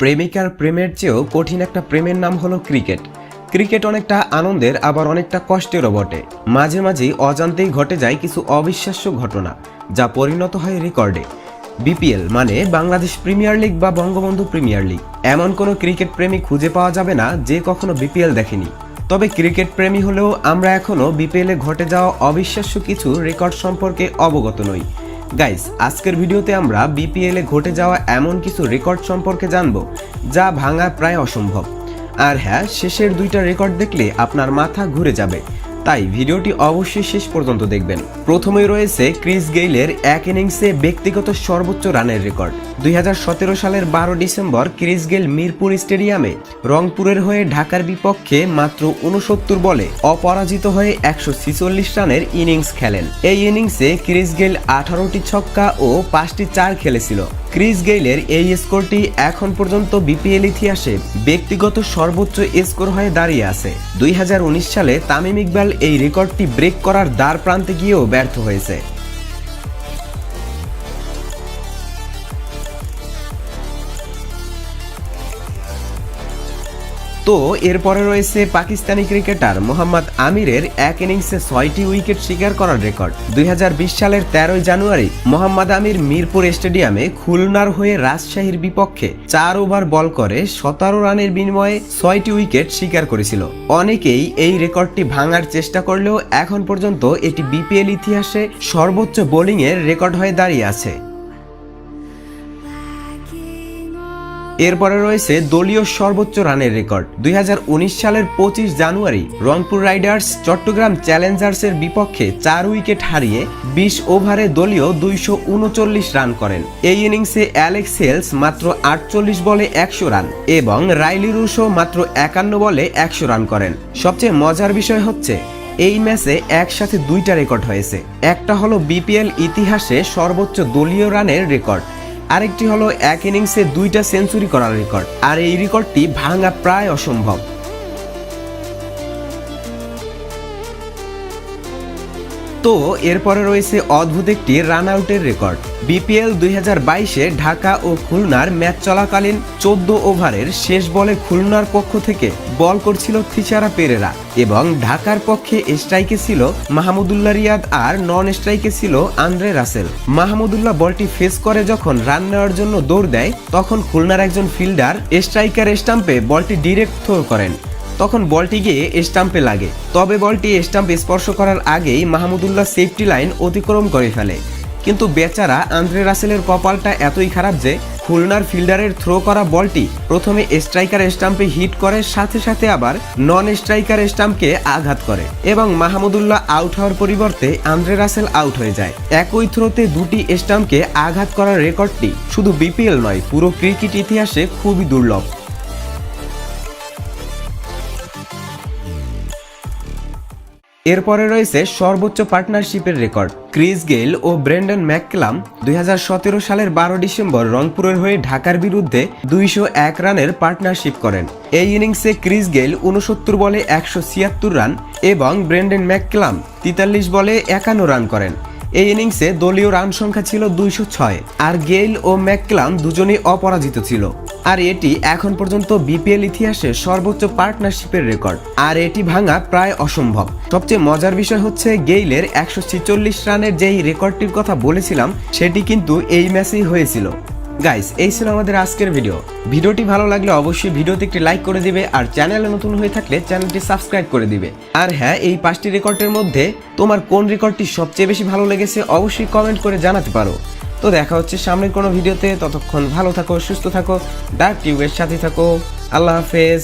প্রেমিকার প্রেমের চেয়েও কঠিন একটা প্রেমের নাম হলো ক্রিকেট। ক্রিকেট অনেকটা আনন্দের আবার অনেকটা কষ্টেরও বটে। মাঝে মাঝেই অজান্তেই ঘটে যায় কিছু অবিশ্বাস্য ঘটনা, যা পরিণত হয় রেকর্ডে। বিপিএল মানে বাংলাদেশ প্রিমিয়ার লিগ বা বঙ্গবন্ধু প্রিমিয়ার লিগ। এমন কোনো ক্রিকেট প্রেমী খুঁজে পাওয়া যাবে না যে কখনো বিপিএল দেখেনি। তবে ক্রিকেট প্রেমী হলেও আমরা এখনও বিপিএলে ঘটে যাওয়া অবিশ্বাস্য কিছু রেকর্ড সম্পর্কে অবগত নই। গাইস, আজকের ভিডিওতে আমরা বিপিএলে ঘটে যাওয়া এমন কিছু রেকর্ড সম্পর্কে জানব যা ভাঙা প্রায় অসম্ভব। আর হ্যাঁ, শেষের দুইটা রেকর্ড দেখলে আপনার মাথা ঘুরে যাবে, তাই ভিডিওটি অবশ্যই শেষ পর্যন্ত দেখবেন। প্রথমেই রয়েছে ক্রিস গেইলের এক ইনিংসে ব্যক্তিগত সর্বোচ্চ রানের রেকর্ড। 2017 সালের 12 ডিসেম্বর ক্রিস গেইল মিরপুর স্টেডিয়ামে রংপুরের হয়ে ঢাকার বিপক্ষে মাত্র 69 বলে অপরাজিত হয়ে 146 রানের ইনিংস খেলেন। এই ইনিংসে ক্রিস গেইল 18টি ছক্কা ও 5টি চার খেলেছিল। ক্রিস গেইলের এই স্কোরটি এখন পর্যন্ত বিপিএল ইতিহাসে ব্যক্তিগত সর্বোচ্চ স্কোর হয়ে দাঁড়িয়ে আছে। 2019 সালে তামিম ইকবাল এই রেকর্ডটি ব্রেক করার দ্বার প্রান্তে গিয়েও ব্যর্থ হয়েছে। তো এরপরে রয়েছে পাকিস্তানি ক্রিকেটার মোহাম্মদ আমিরের এক ইনিংসে 6টি উইকেট শিকার করার রেকর্ড। 2020 সালের 13 জানুয়ারি মোহাম্মদ আমির মিরপুর স্টেডিয়ামে খুলনার হয়ে রাজশাহীর বিপক্ষে 4 ওভার বল করে 17 রানের বিনিময়ে 6টি উইকেট শিকার করেছিল। অনেকেই এই রেকর্ডটি ভাঙার চেষ্টা করলেও এখন পর্যন্ত এটি বিপিএল ইতিহাসে সর্বোচ্চ বোলিংয়ের রেকর্ড হয়ে দাঁড়িয়ে আছে। এরপরে রয়েছে দলীয় সর্বোচ্চ রানের রেকর্ড। 2019 সালের 25 জানুয়ারি রংপুর রাইডার্স চট্টগ্রাম চ্যালেঞ্জার্সের বিপক্ষে 4 উইকেট হারিয়ে 20 ওভারে দলীয় 239 রান করেন। এই ইনিংসে অ্যালেক্স হেলস মাত্র 48 বলে 100 রান এবং রাইলি রুশো মাত্র 51 বলে 100 রান করেন। সবচেয়ে মজার বিষয় হচ্ছে এই ম্যাচে একসাথে দুইটা রেকর্ড হয়েছে। একটা হলো বিপিএল ইতিহাসে সর্বোচ্চ দলীয় রানের রেকর্ড, আরেকটি হলো এক ইনিংসে 2টা সেঞ্চুরি করার রেকর্ড। আর এই রেকর্ডটি ভাঙা প্রায় অসম্ভব। তো এরপরে রয়েছে অদ্ভুত একটি রান আউটের রেকর্ড। বিপিএল 2022-এ ঢাকা ও খুলনার ম্যাচ চলাকালীন 14 ওভারের শেষ বলে খুলনার পক্ষ থেকে বল করছিল থিসারা পেরেরা এবং ঢাকার পক্ষে স্ট্রাইকে ছিল মাহমুদুল্লাহ রিয়াদ আর নন স্ট্রাইকে ছিল আন্দ্রে রাসেল। মাহমুদুল্লাহ বলটি ফেস করে যখন রান নেওয়ার জন্য দৌড় দেয়, তখন খুলনার একজন ফিল্ডার স্ট্রাইকার স্টাম্পে বলটি ডিরেক্ট থ্রো করেন। তখন বলটি গিয়ে স্টাম্পে লাগে, তবে বলটি স্টাম্প স্পর্শ করার আগেই মাহমুদুল্লাহ সেফটি লাইন অতিক্রম করে ফেলে। কিন্তু বেচারা আন্দ্রে রাসেলের কপালটা এতই খারাপ যে খুলনার ফিল্ডারের থ্রো করা বলটি প্রথমে স্ট্রাইকার স্টাম্পে হিট করে, সাথে সাথে আবার নন স্ট্রাইকার স্টাম্পকে আঘাত করে এবং মাহমুদুল্লাহ আউট হওয়ার পরিবর্তে আন্দ্রে রাসেল আউট হয়ে যায়। একই থ্রোতে দুটি স্টাম্পকে আঘাত করার রেকর্ডটি শুধু বিপিএল নয়, পুরো ক্রিকেট ইতিহাসে খুবই দুর্লভ। এরপরে রয়েছে সর্বোচ্চ পার্টনারশিপের রেকর্ড। ক্রিস গেইল ও ব্রেন্ডন ম্যাককালাম 2017 সালের 12 ডিসেম্বর রংপুরের হয়ে ঢাকার বিরুদ্ধে 201 রানের পার্টনারশিপ করেন। এই ইনিংসে ক্রিস গেইল 69 বলে 176 রান এবং ব্রেন্ডন ম্যাককালাম 43 বলে 51 রান করেন। এই ইনিংসে দলীয় রান সংখ্যা ছিল 206, আর গেইল ও ম্যাককালাম দুজনেই অপরাজিত ছিল। আর এটি এখন পর্যন্ত বিপিএল ইতিহাসে সর্বোচ্চ পার্টনারশিপের রেকর্ড, আর এটি ভাঙা প্রায় অসম্ভব। সবচেয়ে মজার বিষয় হচ্ছে গেইলের 146 রানের যেই রেকর্ডটির কথা বলেছিলাম, সেটি কিন্তু এই ম্যাচেই হয়েছিল। গাইস, এই ছিল আমাদের আজকের ভিডিওটি ভালো লাগলে অবশ্যই ভিডিওতে একটি লাইক করে দিবে, আর চ্যানেলে নতুন হয়ে থাকলে চ্যানেলটি সাবস্ক্রাইব করে দিবে। আর হ্যাঁ, এই 5টি রেকর্ডের মধ্যে তোমার কোন রেকর্ডটি সবচেয়ে বেশি ভালো লেগেছে অবশ্যই কমেন্ট করে জানাতে পারো। তো দেখা হচ্ছে সামনের কোনো ভিডিওতে, ততক্ষণ ভালো থাকো, সুস্থ থাকো, ডার্ক টিউবের সাথে থাকো। আল্লাহ হাফেজ।